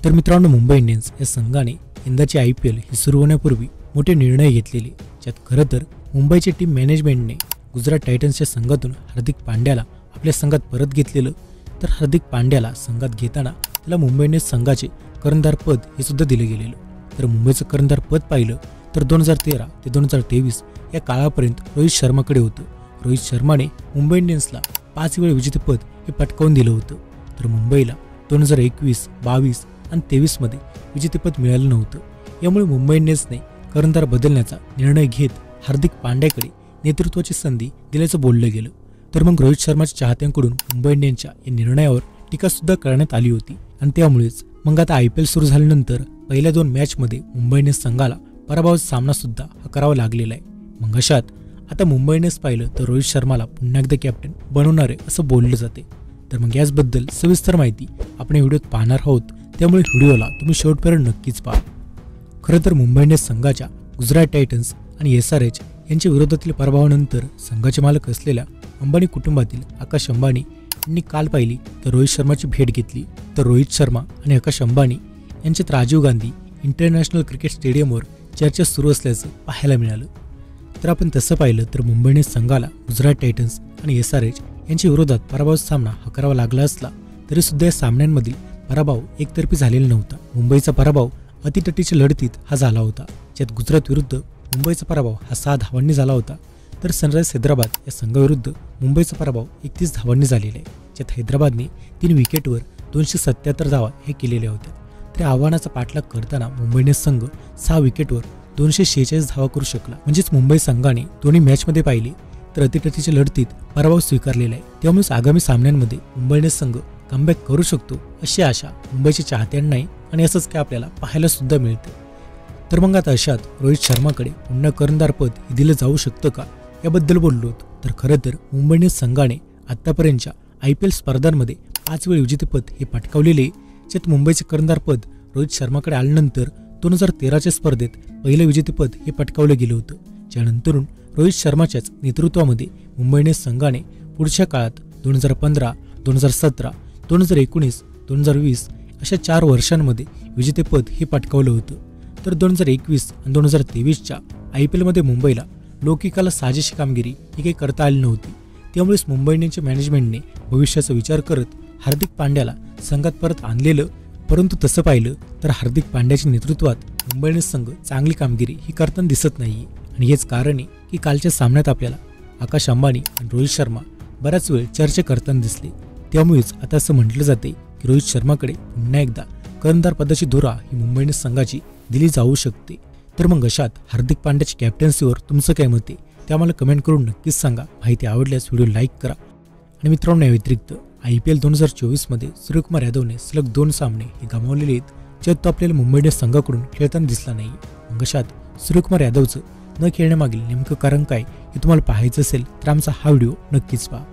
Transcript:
तर मित्रांनो, मुंबई इंडियन्स या संघाने यंदाची IPL ही सुरू होण्यापूर्वी मोठे निर्णय घेतलेले, ज्यात खरं तर मुंबईची टीम मॅनेजमेंटने गुजरात टायटन्सच्या संघातून हार्दिक पांड्याला आपल्या संघात परत घेतलेलं. तर हार्दिक पांड्याला संघात घेताना त्याला मुंबई इंडियन्स संघाचे कर्णधार पद हे सुद्धा दिले गेलेलं. तर मुंबईचं कर्णधार पद पाहिलं तर 2013 ते 2023 या काळापर्यंत रोहित शर्माकडे होतं. रोहित शर्माने मुंबई इंडियन्सला 5 वेळ विजेतेपद हे पटकावून दिलं होतं. तर मुंबईला 2021, 22 आणि 23 मध्ये विजेतेपद मिळालं नव्हतं. यामुळे मुंबई इंडियन्सने कर्णधार बदलण्याचा निर्णय घेत हार्दिक पांड्याकडे नेतृत्वाची संधी दिल्याचं बोललं गेलं. तर मग रोहित शर्माच्या चाहत्यांकडून मुंबई इंडियन्सच्या या निर्णयावर टीका सुद्धा करण्यात आली होती. आणि त्यामुळेच मग आता IPL सुरू झाल्यानंतर पहिल्या 2 मॅचमध्ये मुंबई इंडियन्स संघाला पराभवाचा सामना सुद्धा करावा लागलेला आहे. मग अशात आता मुंबई इंडियन्स पाहिलं तर रोहित शर्माला पुन्हा एकदा कॅप्टन बनवणार आहे असं बोललं जाते. तर मग याचबद्दल सविस्तर माहिती आपण या व्हिडिओत पाहणार आहोत, त्यामुळे व्हिडिओला तुम्ही शेवटपर्यंत नक्कीच पहा. खरं तर मुंबई इंडियन्स संघाच्या गुजरात टायटन्स आणि SRH यांच्या विरोधातील पराभवानंतर संघाचे मालक असलेल्या अंबानी कुटुंबातील आकाश अंबानी यांनी काल पाहिली तर रोहित शर्माची भेट घेतली. तर रोहित शर्मा आणि आकाश अंबानी यांच्यात राजीव गांधी इंटरनॅशनल क्रिकेट स्टेडियमवर चर्चा सुरू असल्याचं पाहायला मिळालं. तर आपण तसं पाहिलं तर मुंबई इंडियन्स संघाला गुजरात टायटन्स आणि SRH यांच्या विरोधात पराभवाचा सामना करावा लागला असला तरी सुद्धा या सामन्यांमधील पराभव एकतर्फी झालेला नव्हता. मुंबईचा पराभव अतितटीच्या लढतीत हा झाला होता, ज्यात गुजरात विरुद्ध मुंबईचा पराभव हा 6 धावांनी झाला होता. तर सनरायझर्स हैदराबाद या संघाविरुद्ध मुंबईचा पराभव 31 धावांनी झालेला आहे, ज्यात हैदराबादने 3 विकेटवर 277 धावा हे केलेल्या होत्या. तर आव्हानाचा पाठलाग करताना मुंबई इंडियन्स संघ 6 विकेटवर 246 धावा करू शकला. म्हणजेच मुंबई संघाने दोन्ही मॅचमध्ये पाहिले तर अतितटीच्या लढतीत पराभव स्वीकारलेला आहे. त्यामुळेच आगामी सामन्यांमध्ये मुंबई इंडियन्स संघ कमबॅक करू शकतो अशी आशा मुंबईच्या चाहत्यांनाही आणि असंच काय आपल्याला पाहायला सुद्धा मिळते. तर मग आता अशात रोहित शर्माकडे पुन्हा कर्णधार पद हे दिलं जाऊ शकतं का याबद्दल बोललो. तर खरं तर मुंबई इंडियन्स संघाने आतापर्यंतच्या IPL स्पर्धांमध्ये 5 वेळ विजेतेपद हे पटकावलेले, ज्यात मुंबईचे कर्णधार पद रोहित शर्माकडे आल्यानंतर 2013च्या स्पर्धेत पहिलं विजेतेपद हे पटकावलं गेलं होतं. ज्यानंतरून रोहित शर्माच्याच नेतृत्वामध्ये मुंबई इंडियन्स संघाने पुढच्या काळात 2015, 2017, 2019, 2020 अशा 4 वर्षांमध्ये विजेतेपद हे पटकावलं होतं. तर 2021 आणि 2023च्या IPL मध्ये मुंबईला लौकिकाला साजेशी कामगिरी ही काही करता आली नव्हती. त्यामुळेच मुंबई इंडियन्सच्या मॅनेजमेंटने भविष्याचा विचार करत हार्दिक पांड्याला संघात परत आणलेलं. परंतु तसं पाहिलं तर हार्दिक पांड्याच्या नेतृत्वात मुंबई इंडियन्स संघ चांगली कामगिरी ही करताना दिसत नाहीये. आणि हेच कारण आहे की कालच्या सामन्यात आपल्याला आकाश अंबानी आणि रोहित शर्मा बराच वेळ चर्चा करताना दिसले. त्यामुळेच आता असं म्हटलं जाते की रोहित शर्माकडे पुन्हा एकदा कर्णधार पदाची धुरा ही मुंबई इंडियन्स संघाची दिली जाऊ शकते. तर मग अशात हार्दिक पांड्याच्या कॅप्टन्सीवर तुमचं काय मत आहे ते आम्हाला कमेंट करून नक्कीच सांगा. माहिती आवडल्यास व्हिडिओ लाईक करा. आणि मित्रांनो, या व्यतिरिक्त IPL 2024 मध्ये सूर्यकुमार यादवने सलग 2 सामने हे गमावलेले आहेत, ज्यात तो आपल्याला मुंबई इंडियन्स संघाकडून खेळताना दिसला नाही. मग अशात सूर्यकुमार यादवचं न खेळण्यामागील नेमकं कारण काय हे तुम्हाला पाहायचं असेल तर आमचा हा व्हिडिओ नक्कीच पहा.